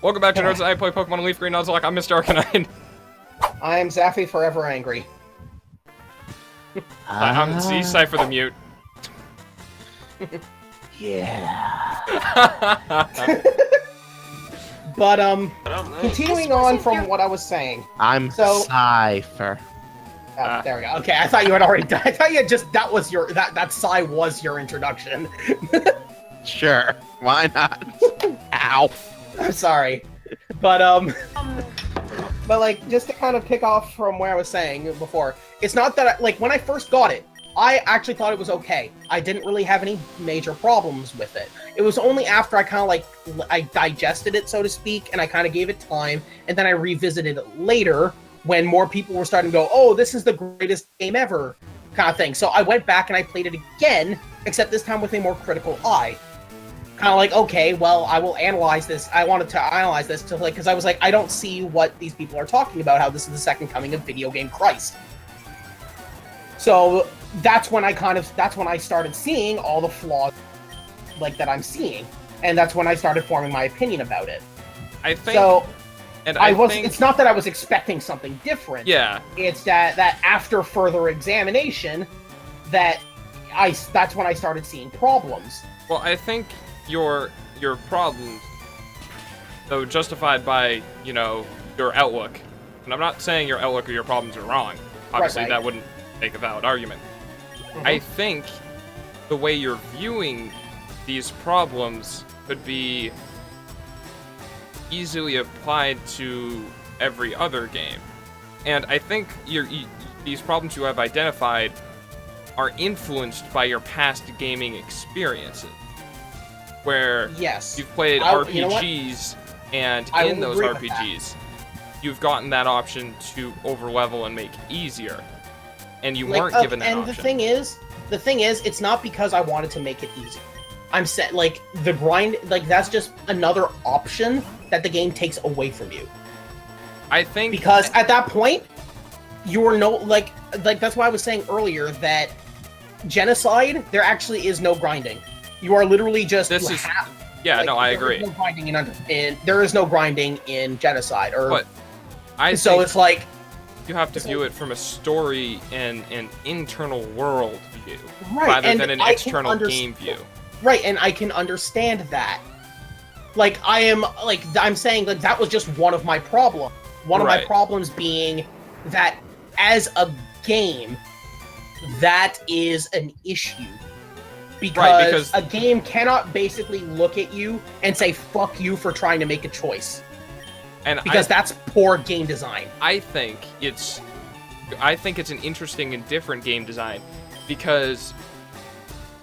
Welcome back to Nerds. I play Pokemon Leaf Green Nuzlocke. I'm Mr. Arcanine. I am Zaffy, forever angry. I'm Z-Cypher the Mute. Yeah. But, continuing on from what I was saying. I'm Cypher. There we go. Okay, I thought you had already done. I thought you had just, that was your, that sigh was your introduction. Sure. Why not? Ow. I'm sorry. But, like, just to kind of pick off from where I was saying before, it's not that, like, when I first got it, I actually thought it was okay. I didn't really have any major problems with it. It was only after I kind of, like, I digested it, so to speak, and I kind of gave it time, and then I revisited it later when more people were starting to go, oh, this is the greatest game ever, kind of thing. So I went back and I played it again, except this time with a more critical eye. Kind of like, okay, well, I will analyze this. I wanted to analyze this to, like, because I was like, I don't see what these people are talking about, how this is the second coming of video game Christ. So that's when I started seeing all the flaws, like, that I'm seeing. And that's when I started forming my opinion about it. I think... So, and it's not that I was expecting something different. Yeah. It's that after further examination, that's when I started seeing problems. Well, I think your problems, though justified by, you know, your outlook, and I'm not saying your outlook or your problems are wrong. Obviously, that wouldn't make a valid argument. Mm-hmm. I think the way you're viewing these problems could be easily applied to every other game. And I think these problems you have identified are influenced by your past gaming experiences. Where you've played RPGs, and in those RPGs, you've gotten that option to overlevel and make easier. And you weren't given that option. And the thing is, it's not because I wanted to make it easy. I'm set, like, the grind, like, that's just another option that the game takes away from you. I think... Because at that point, you're like, that's why I was saying earlier that Genocide, there actually is no grinding. You are literally just... I agree. There is no grinding there is no grinding in Genocide, But it's like... You have to view it from a story and an internal world view, rather than an external game view. Right, and I can understand that. Like, I'm saying, like, that was just one of my problems. One of my problems being that, as a game, that is an issue. Because a game cannot basically look at you and say, fuck you for trying to make a choice. Because that's poor game design. I think it's an interesting and different game design, because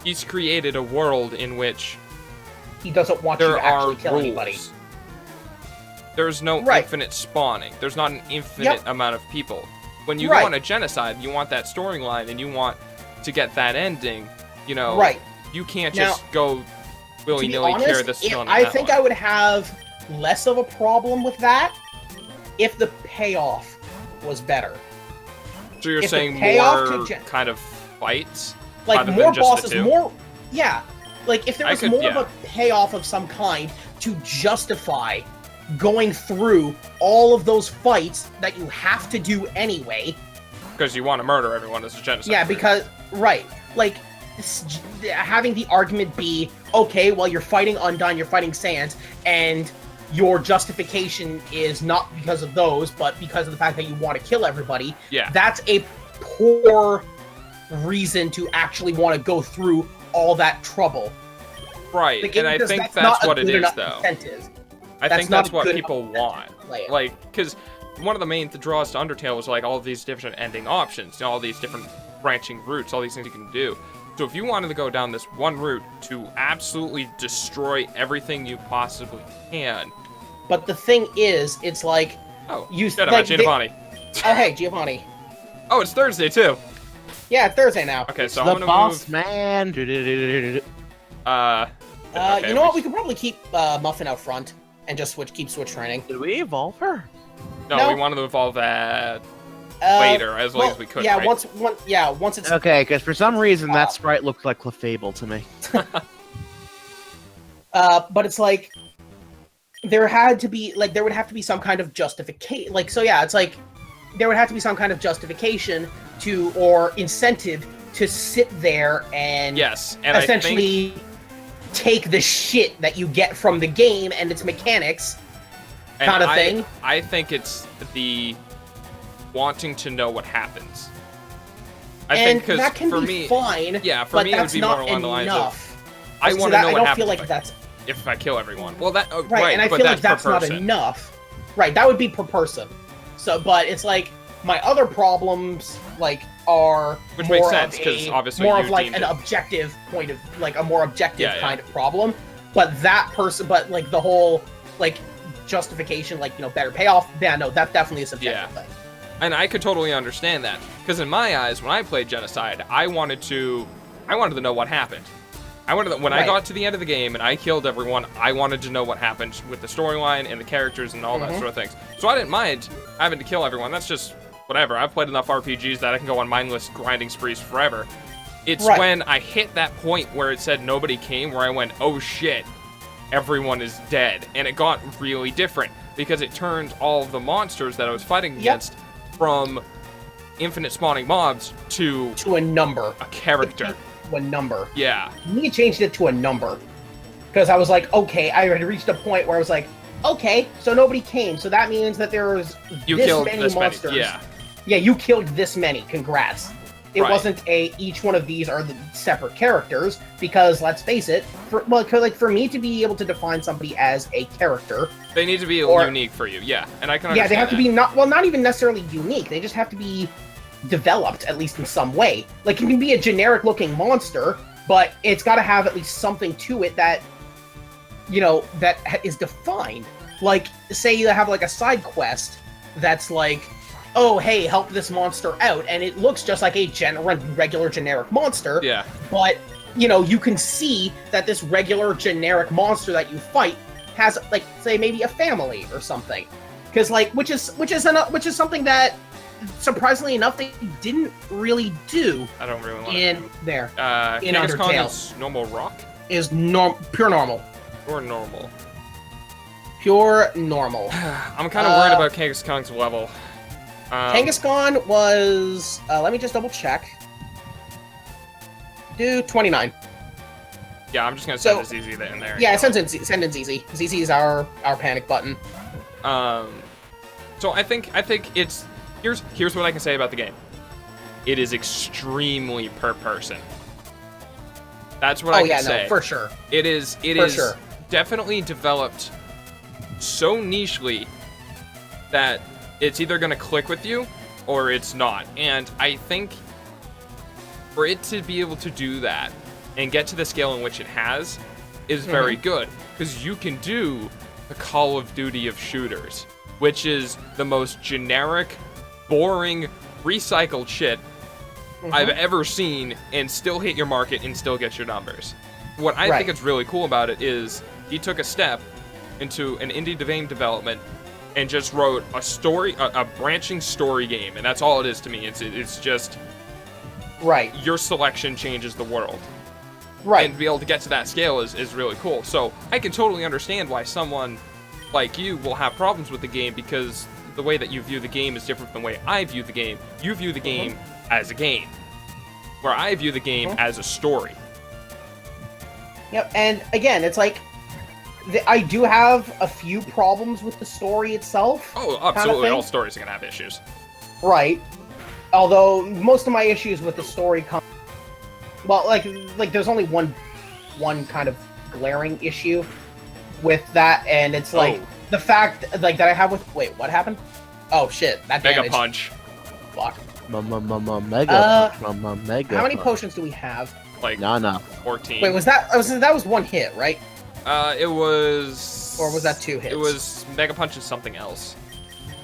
he's created a world in which he doesn't want you to actually kill anybody. There's no infinite spawning. There's not an infinite amount of people. When you go on a Genocide, you want that storyline and you want to get that ending, you know. You can't just go willy-nilly carry the stone. I think I would have less of a problem with that if the payoff was better. So you're saying more kind of fights? Like, more bosses, more... Yeah. Like, if there was more of a payoff of some kind to justify going through all of those fights that you have to do anyway... Because you want to murder everyone as a Genocide. Yeah, because... Right. Like, having the argument be, okay, well, you're fighting Undyne, you're fighting Sans, and your justification is not because of those, but because of the fact that you want to kill everybody. Yeah. That's a poor reason to actually want to go through all that trouble. Right, and I think that's what it is, though. Incentive. I think that's what people want. Like, because one of the main draws to Undertale was, like, all of these different ending options, all these different branching routes, all these things you can do. So if you wanted to go down this one route to absolutely destroy everything you possibly can... But the thing is, it's like... Oh, Giovanni. Oh, hey, Giovanni. Oh, it's Thursday, too. Yeah, it's Thursday now. Okay, so I'm gonna boss move... man. Okay, you know what? We could probably keep Muffin out front and just keep switch training. Did we evolve her? No, we wanted to evolve that later, as long as we could. Yeah, right? once it's okay. Because for some reason that sprite looked like Clefable to me. But it's like there had to be there would have to be some kind of justification. Like, so yeah, it's like there would have to be some kind of justification to or incentive to sit there and Yes, and essentially take the shit that you get from the game and its mechanics kind of thing. I think it's the wanting to know what happens. I think because that can for be me, fine. yeah, for but me it would that's be not more along the lines enough. of I want to know I what don't happens feel like that's if I kill everyone. Well, that right, and I but feel like that's per not person. enough. Right, that would be per person. So, but it's like my other problems are Which more makes sense of because obviously more you of like deemed an it. objective point of a more objective Yeah, yeah. kind of problem. But that person, but the whole justification, better payoff. Yeah, no, that's definitely a subjective thing. And I could totally understand that because in my eyes, when I played Genocide, I wanted to know what happened. When I got to the end of the game and I killed everyone, I wanted to know what happened with the storyline and the characters and all that sort of things. So I didn't mind having to kill everyone. That's just whatever. I've played enough RPGs that I can go on mindless grinding sprees forever. It's when I hit that point where it said nobody came, where I went, oh shit, everyone is dead. And it got really different because it turned all of the monsters that I was fighting against from infinite spawning mobs to a number. A character. To a number. Yeah. We changed it to a number. Because I was like, okay, I had reached a point where I was like, okay, so nobody came. So that means that there's this many monsters. Yeah. Yeah, you killed this many. Congrats. It wasn't each one of these are the separate characters, because let's face it, for me to be able to define somebody as a character, they need to be unique for you. Yeah, and I can understand they have that. to be not even necessarily unique. They just have to be developed at least in some way. Like, it can be a generic looking monster, but it's got to have at least something to it that that is defined. Like, say you have a side quest that's like, oh, hey, help this monster out, and it looks just like a regular generic monster. Yeah. But you can see that this regular generic monster that you fight has say maybe a family or something, because which is something that surprisingly enough they didn't really do. I don't really want in there. In Kangaskhan Undertale is normal rock is pure normal. or normal. Pure normal. I'm kind of worried about Kangaskhan's level. Kangaskhan was, let me just double check. Do 29. Yeah, I'm just gonna send a ZZ in there. Yeah, send in ZZ. ZZ is our panic button. So I think it's here's what I can say about the game. It is extremely per person. That's what I can say. No, for sure. It is definitely developed so nichely that it's either going to click with you or it's not. And I think for it to be able to do that and get to the scale in which it has is very good, because you can do the Call of Duty of shooters, which is the most generic, boring, recycled shit I've ever seen, and still hit your market and still get your numbers. What I think is really cool about it is he took a step into an indie game development and just wrote a story, a branching story game, and that's all it is to me. It's just your selection changes the world. And to be able to get to that scale is really cool. So I can totally understand why someone like you will have problems with the game, because the way that you view the game is different from the way I view the game. You view the game as a game, where I view the game as a story. Yep, and again, it's like, I do have a few problems with the story itself. Oh, absolutely. All stories are going to have issues. Right. Although, most of my issues with the story come... Well, there's only one kind of glaring issue with that, and it's the fact that I have with... Wait, what happened? Oh, shit. That Mega damage. Punch. Fuck. Mega punch. How many potions do we have? Not enough. 14. Wait, that was one hit, right? It was... Or was that 2 hits? It was Mega Punch and something else.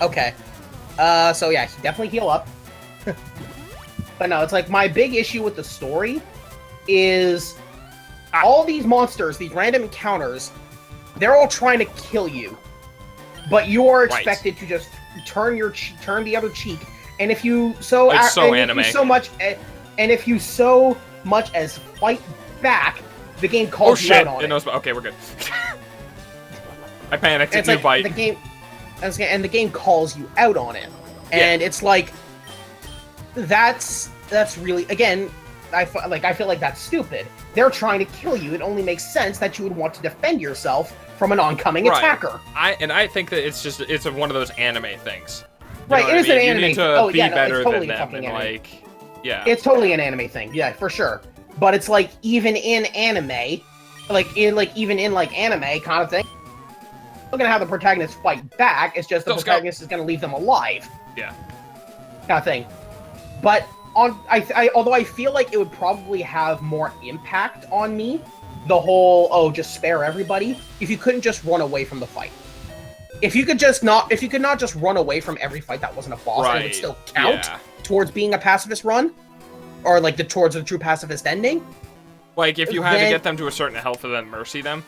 Okay. So yeah, definitely heal up. But no, it's my big issue with the story is all these monsters, these random encounters, they're all trying to kill you. But you are expected to just turn the other cheek, and if you so much as fight back, the game calls you out on it. Okay, we're good. I panicked at it's new bite. the game, and the game calls you out on it, and it's like that's really, again, I feel like that's stupid. They're trying to kill you. It only makes sense that you would want to defend yourself from an oncoming attacker. I think that it's one of those anime things. Right, it is an anime. You need to be better it's totally than them, and anime. like, yeah, it's totally an anime thing. Yeah, for sure. But it's like even in anime, even in anime kind of thing, you're gonna have the protagonist fight back. It's just the protagonist is gonna leave them alive. Yeah, kind of thing. But although I feel like it would probably have more impact on me, the whole just spare everybody, if you couldn't just run away from the fight. If you could not just run away from every fight that wasn't a boss, and it would still count towards being a pacifist run, or towards the true pacifist ending. Like if you had to get them to a certain health and then mercy them.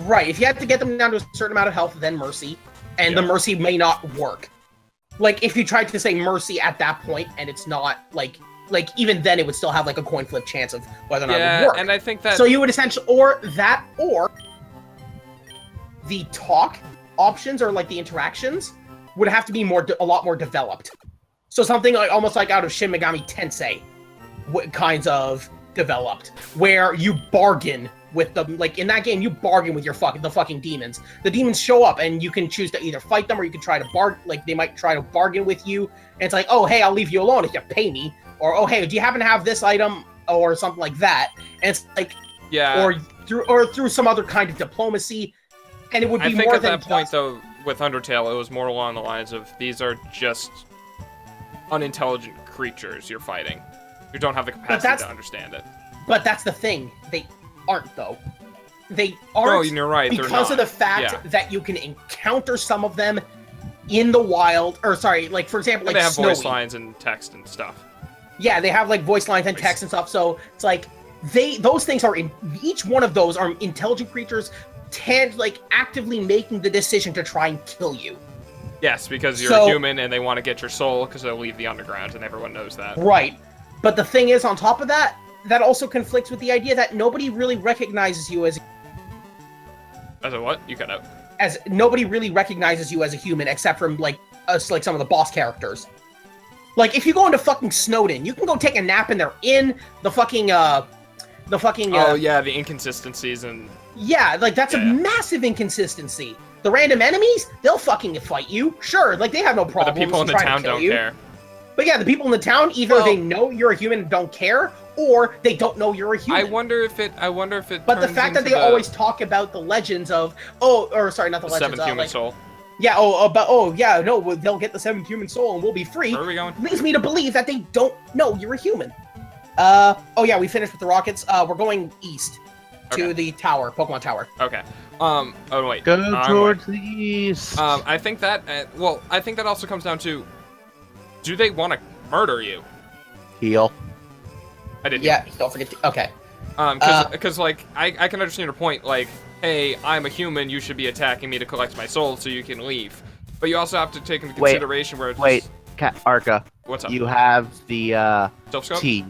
Right, if you had to get them down to a certain amount of health, then mercy, and the mercy may not work. Like, if you tried to say mercy at that point, and it's not, like, even then it would still have, a coin flip chance of whether or not it would work. And I think that... So you would essentially... Or the talk options, or, the interactions, would have to be a lot more developed. So something almost out of Shin Megami Tensei kinds of developed, where you bargain with them. Like, in that game, you bargain with the fucking demons. The demons show up, and you can choose to either fight them, or you can try to they might try to bargain with you, and it's like, oh, hey, I'll leave you alone if you pay me, or, oh, hey, do you happen to have this item, or something like that, and it's like, or through some other kind of diplomacy, and it would be more than at that point, though, with Undertale, it was more along the lines of, these are just unintelligent creatures you're fighting. You don't have the capacity to understand it. But that's the thing. They aren't, though. They aren't. No, you're right. Because of the fact that you can encounter some of them in the wild. Or, sorry, for example, they have Snowy. voice lines and text and stuff. Yeah, they have, voice lines and text and stuff. So, it's those things are, each one of those are intelligent creatures, actively making the decision to try and kill you. Yes, because you're a human and they want to get your soul because they'll leave the underground, and everyone knows that. Right. But the thing is, on top of that, that also conflicts with the idea that nobody really recognizes you as... As a what? You cut out. As nobody really recognizes you as a human, except from, some of the boss characters. If you go into fucking Snowden, you can go take a nap in their inn, oh, yeah, the inconsistencies and... Yeah, that's a massive inconsistency. The random enemies, they'll fucking fight you. Sure, they have no problem. But the people in the town don't care. But yeah, the people in the town, either they know you're a human and don't care, or they don't know you're a human. I wonder if it But the fact that they always talk about the legends of, not the legends. Seventh human soul. Yeah, they'll get the seventh human soul and we'll be free. Where are we going? Leads me to believe that they don't know you're a human. We finished with the rockets. We're going east to the tower, Pokemon Tower. Okay. Oh wait. Go towards the east. I think that, I think that also comes down to, do they want to murder you? Heal. I did. Yeah, don't forget to... Okay. Because, I can understand your point, hey, I'm a human, you should be attacking me to collect my soul so you can leave. But you also have to take into consideration where it's Arca. What's up? You have the, Self-scope? T.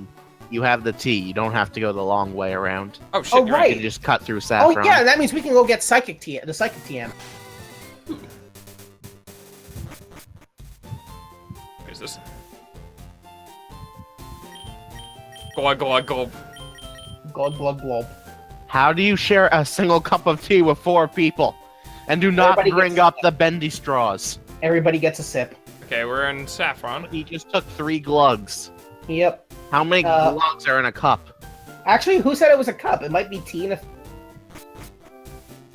You have the T. You don't have to go the long way around. Oh, shit, right. You can just cut through Saffron. Oh, yeah, that means we can go get the Psychic TM. What is this? Glug, glug, glug. Glug, glug, glug. How do you share a single cup of tea with 4 people? And do not bring up the bendy straws. Everybody gets a sip. Okay, we're in Saffron. He just took 3 glugs. Yep. How many glugs are in a cup? Actually, who said it was a cup? It might be tea in a...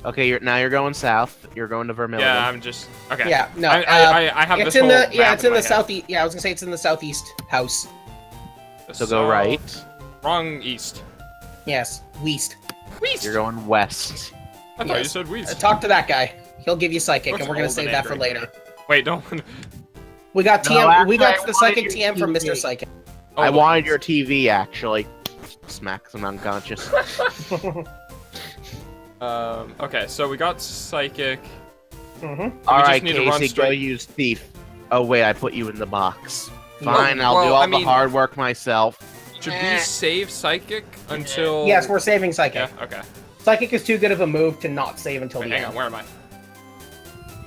Okay, now you're going south. You're going to Vermilion. Yeah, I'm just... Okay. Yeah, no. I have it's this in whole the... Yeah, map it's in my the head. southeast... Yeah, I was gonna say it's in the southeast house. So go right. Wrong east. Yes, west. West! You're going west. I thought you said west. Talk to that guy. He'll give you psychic, What's and we're gonna all the save name that for right later. there? Wait, don't... We got TM. No, We got the I psychic wanted TM your from Mr. TV. Psychic. Oh, I wanted your TV, actually. Smacks him unconscious. Okay, so we got Psychic. Mm-hmm. Alright, need to run Casey, go straight. use Thief. Oh, wait, I put you in the box. No, Fine, I'll do all the hard work myself. Should we save Psychic until... Yes, we're saving psychic. Yeah, okay. Psychic is too good of a move to not save until Wait, the hang end. on, where am I?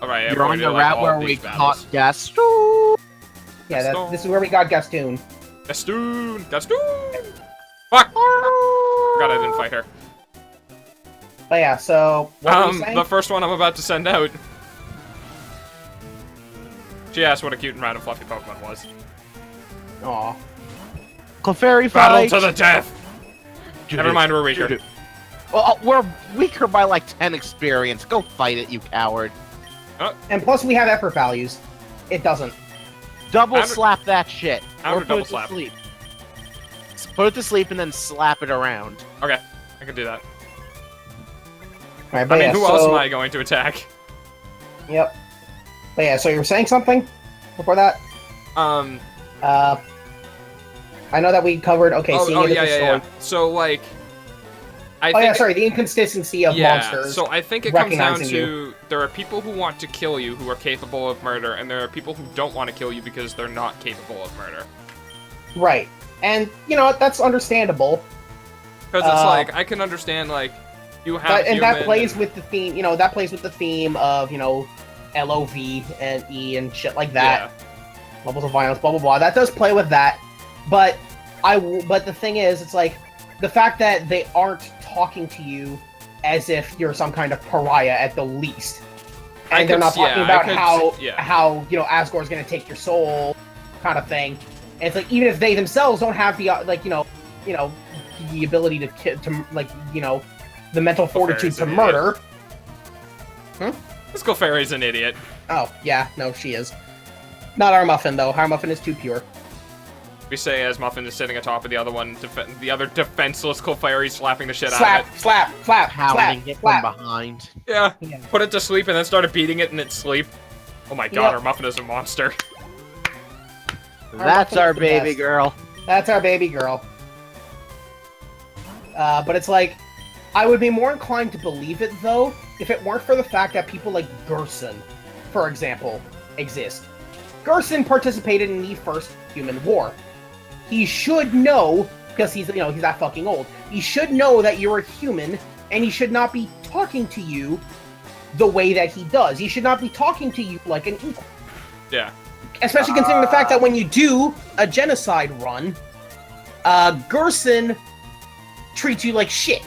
Alright, You're on the like, route all where of we these caught battles. Gaston. Yeah, Gaston. this is where we got Gastoon. Gastoon! Gastoon! Fuck! Forgot I didn't fight her. But yeah, so what were you saying? The first one I'm about to send out. She asked what a cute and round and fluffy Pokemon was. Aw. Clefairy Battle fight. to the death! Never mind, we're weaker. Well, we're weaker by like 10 experience. Go fight it, you coward. And plus we have effort values. It doesn't. Double I'm- slap that shit. I'm Or gonna double put it slap. to sleep. Put it to sleep and then slap it around. Okay, I can do that. Alright, I but mean, yeah, who so, else am I going to attack? Yep. But yeah, so you were saying something before that? I know that we covered, okay, seeing it as a story. So, like, I Oh think... yeah, sorry, the inconsistency of monsters. So I think it comes down recognizing to there are people who want to kill you who are capable of murder, and there are people who don't want to kill you because they're not capable of murder. Right. And, you know, that's understandable. Because it's like, I can understand, like, you have And that human plays and- with the theme, you know, that plays with the theme of, you know, LOV and E and shit like that. Levels of violence, blah, blah, blah. That does play with that. But but the thing is, it's like, the fact that they aren't talking to you as if you're some kind of pariah at the least. And they're not talking about how, you know, Asgore's gonna take your soul, kind of thing. And it's like, even if they themselves don't have the, like, you know, the ability to like, you know, the mental fortitude to murder. This Clefairy's an idiot. Oh, yeah, no, she is. Not our Muffin, though. Our Muffin is too pure. We say as Muffin is sitting atop of the other one, the other defenseless Clefairy slapping the shit out of it. Slap, Pounding it slap. from behind. Yeah. Yeah. Put it to sleep and then started beating it in its sleep. Oh my god, Yep. our Muffin is a monster. That's Muffin's our the baby best. girl. That's our baby girl. But it's like, I would be more inclined to believe it, though, if it weren't for the fact that people like Gerson, for example, exist. Gerson participated in the first human war. He should know, because he's, you know, he's that fucking old, he should know that you're a human, and he should not be talking to you the way that he does. He should not be talking to you like an equal. Yeah. Especially considering the fact that when you do a genocide run, Gerson treats you like shit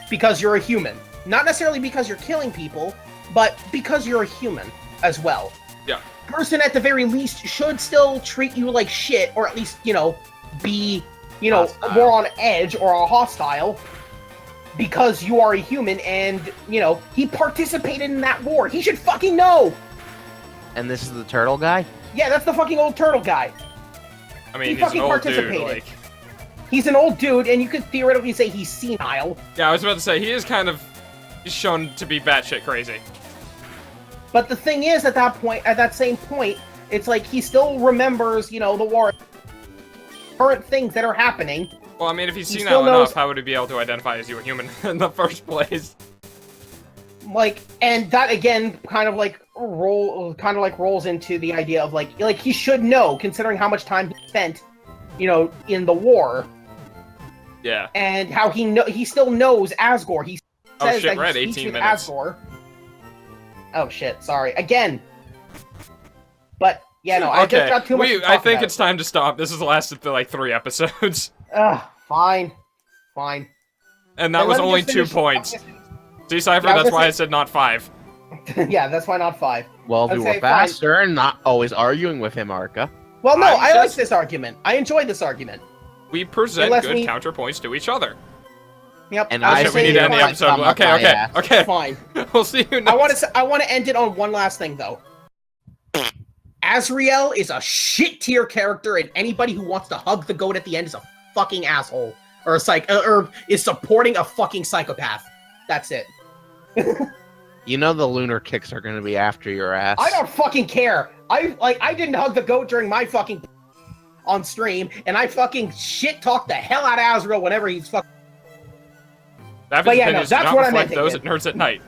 because you're a human. Not necessarily because you're killing people, but because you're a human as well. Yeah. Gerson, at the very least, should still treat you like shit, or at least, you know, be, you know, Hostile. more on edge or hostile because you are a human and, you know, he participated in that war. He should fucking know! And this is the turtle guy? Yeah, that's the fucking old turtle guy. I mean, He he's an fucking old dude, participated. like... He's an old dude, and you could theoretically say he's senile. Yeah, I was about to say, he is kind of... He's shown to be batshit crazy. But the thing is, at that point, at that same point, it's like he still remembers, you know, the war, current things that are happening. Well, I mean, if he's He senile still knows- enough, how would he be able to identify as you a human in the first place? Like, and that again, kind of like rolls into the idea of like he should know, considering how much time he spent, you know, in the war, Yeah. and how he still knows Asgore. He Oh says shit, that we're at he 18 speaks with minutes. Asgore. Oh shit, sorry again. But yeah, no, I just got too much. To I talk think about. it's time to stop. This has lasted for like 3 episodes. Fine. And that Then was let me only just 2 finish- points. See, Cypher, Yeah, I was that's gonna why I say- said not 5. Yeah, that's why not 5. Well, if I'd you say were fine. faster and not always arguing with him, Arca. Well, no, I'm I like just- this argument. I enjoy this argument. We present Unless good we- counterpoints to each other. Yep. And I I Shit, was we need saying to end the fine. episode. Come up Okay, my okay, ass. okay. Fine. We'll see you next. I want to end it on one last thing though. Azrael is a shit tier character, and anybody who wants to hug the goat at the end is a fucking asshole, or or is supporting a fucking psychopath. That's it. You know the lunar kicks are going to be after your ass. I don't fucking care. I didn't hug the goat during my fucking on stream, and I fucking shit talk the hell out of Azrael whenever he's fucking. Savage But yeah, no, opinions do that's not what I reflect meant, those David. at Nerds at Night.